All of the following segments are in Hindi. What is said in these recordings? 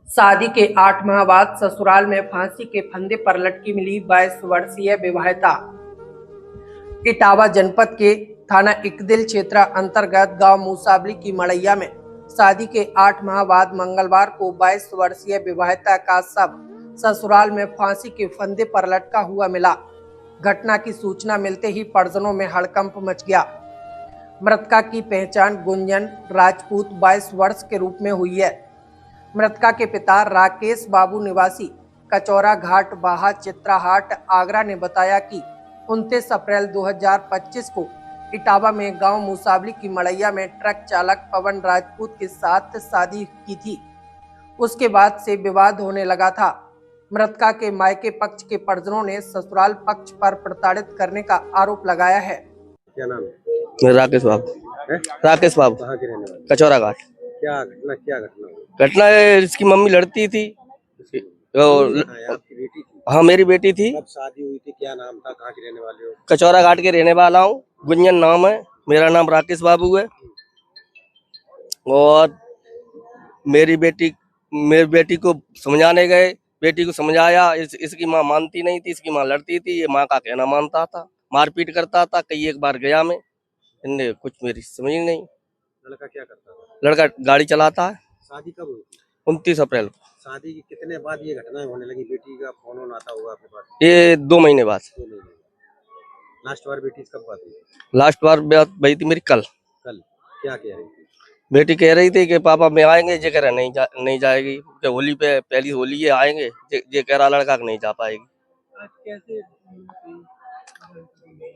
शादी के 8 माह बाद ससुराल में फांसी के फंदे पर लटकी मिली 22 वर्षीय विवाहिता। इटावा जनपद के थाना इकदिल क्षेत्र अंतर्गत गांव मूसावली की मड़ैया में शादी के 8 माह बाद मंगलवार को 22 वर्षीय विवाहिता का शव ससुराल में फांसी के फंदे पर लटका हुआ मिला। घटना की सूचना मिलते ही परिजनों में हड़कंप मच गया। मृतका की पहचान गुंजन राजपूत 22 वर्ष के रूप में हुई है। मृतका के पिता राकेश बाबू निवासी कचौरा घाट बाहा चित्राहाट आगरा ने बताया कि 29 अप्रैल 2025 को इटावा में गांव मूसावली की मड़ैया में ट्रक चालक पवन राजपूत के साथ शादी की थी। उसके बाद से विवाद होने लगा था। मृतका के मायके पक्ष के परिजनों ने ससुराल पक्ष पर प्रताड़ित करने का आरोप लगाया है। क्या नाम है? राकेश बाबू। राकेश बाबू कहाँ के रहने वाले? कचौरा घाट। क्या घटना हुई? घटना इसकी मम्मी लड़ती थी और आपकी बेटी थी? हाँ मेरी बेटी थी। कब शादी हुई थी? क्या नाम था? कहाँ के रहने वाले हो? कचौरा घाट के रहने वाला हूँ। गुंजन नाम है, मेरा नाम राकेश बाबू है। और मेरी बेटी को समझाने गए, बेटी को समझाया, इसकी माँ मानती नहीं थी, इसकी माँ लड़ती थी, ये माँ का कहना मानता था, मारपीट करता था। कई एक बार गया मैं, इनने कुछ मेरी समझ नहीं। लड़का क्या करता था? लड़का गाड़ी चलाता है। शादी कब हुई थी? 29 अप्रैल को। शादी के कितने बाद ये घटना होने लगी? बेटी का फोन आता होगा आपके पास? ये 2 महीने बाद। 2 महीने। लास्ट बार बेटी कब बात हुई? लास्ट बार बात भई थी मेरी कल। क्या कह रही थी? बेटी कह रही थी कि पापा मैं आएंगे, जे कह रहा नहीं जाएगी, कि होली पे पहली होली है आएंगे, जे कह रहा लड़का नहीं जा पाएगी।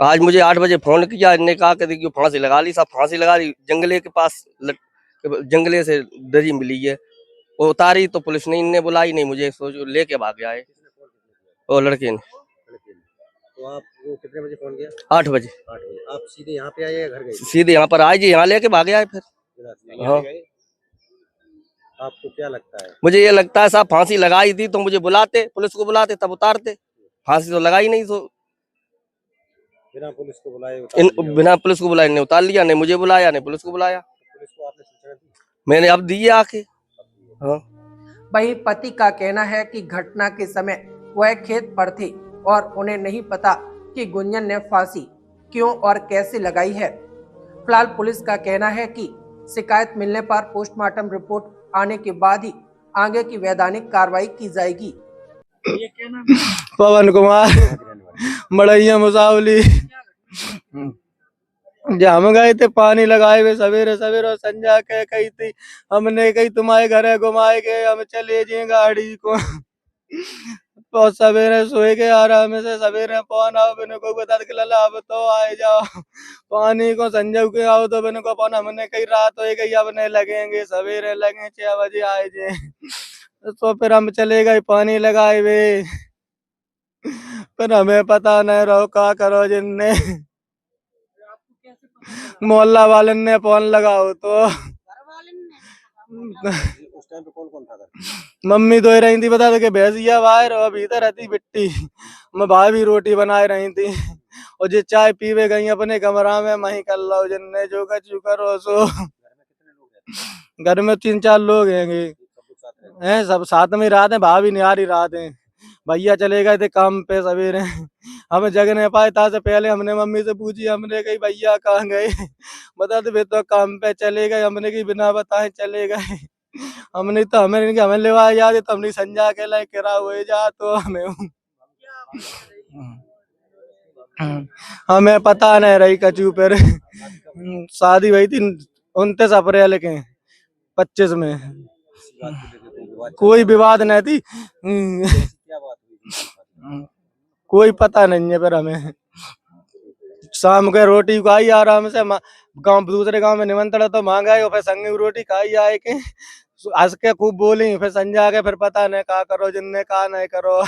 आज मुझे 8 बजे फोन किया, इन्होंने कहा कि देखिए फांसी लगा ली। सब फांसी लगा ली, जंगले के पास जंगले से दरी मिली है, वो उतारी तो पुलिस ने इन्हें बुलाई नहीं, मुझे सोचो लेके भाग गया है वो लड़के ने। तो आप वो कितने बजे फोन किया? 8 बजे। 8 बजे। आप सीधे यहाँ पे आए या घर गए? सीधे यहाँ पर आए जी, यहाँ लेके भाग गया है फिर। हाँ। आपको क्या लगता है? मुझे ये लगता है साहब फांसी लगाई थी तो मुझे बुलाते, पुलिस को बुलाते तब उतारते। फांसी तो लगाई नहीं, तो बिना पुलिस को बुलाए बिना पुलिस को बुलाए ने उतार लिया, नहीं मुझे बुलाया नहीं पुलिस को बुलाया। पुलिस को आपने सूचना दी? मैंने अब दी आके। हाँ। वही पति का कहना है कि घटना के समय वह खेत पर थे और उन्हें नहीं पता कि गुंजन ने फांसी क्यों और कैसे लगाई है। फिलहाल पुलिस का कहना है कि शिकायत मिलने पर पोस्टमार्टम रिपोर्ट आने के बाद ही आगे की वैधानिक कार्रवाई की जाएगी। पवन कुमार, मड़ैया मुसावली। जब हम गए थे पानी लगाए हुए सवेरे सवेरे और संजा कह कही थी, हमने कही तुम्हारे घर घुमाए गए, हम चले जाए गाड़ी को। बहुत सवेरे सोए के आराम से सवेरे पवन आओ बिन को बता के लला अब तो आए जाओ पानी को संजय के आओ तो बिन को पवन हमने कही रात हो गई अब नहीं लगेंगे, सवेरे लगे 6 बजे आए जे। तो फिर हम चले गए पानी लगाए हुए, फिर हमें पता नहीं रहो क्या करो जिनने मोहल्ला वाले ने फोन लगाओ तो उस टाइम पे कौन था घर? मम्मी धो रही थी, बता दे भैंसिया बाहर और भीतर रहती बिट्टी, मैं भाभी रोटी बनाए रही थी और जो चाय पीवे गई अपने कमरा में मैं कर लो जिनने जो कचू करो सो। घर में 3-4 लोग हैं, सब साथ में रात है, भाभी नहीं आ रही रात है, भैया चले गए थे काम पे सवेरे, हम जग नहीं पाए था से पहले हमने मम्मी से पूछी, हमने कही भैया कहाँ गए, बता दे तो काम पे चले गए, हमने कही बिना बताए चले गए, हमने तो हमें ले याद तो हमने संजा के लाए करा हुए जा तो हमें पता नहीं रही कचू पर। शादी हुई थी 29 अप्रैल के 25 में, कोई विवाद नहीं थी, कोई पता नहीं है। पर हमें शाम के रोटी खाई आराम से, गांव दूसरे गांव में निमंत्रण तो मांगा है, फिर संग रोटी खाई आए के हंस के खूब बोली, फिर संजा के फिर पता नहीं कहा करो जिनने कहा नहीं करो।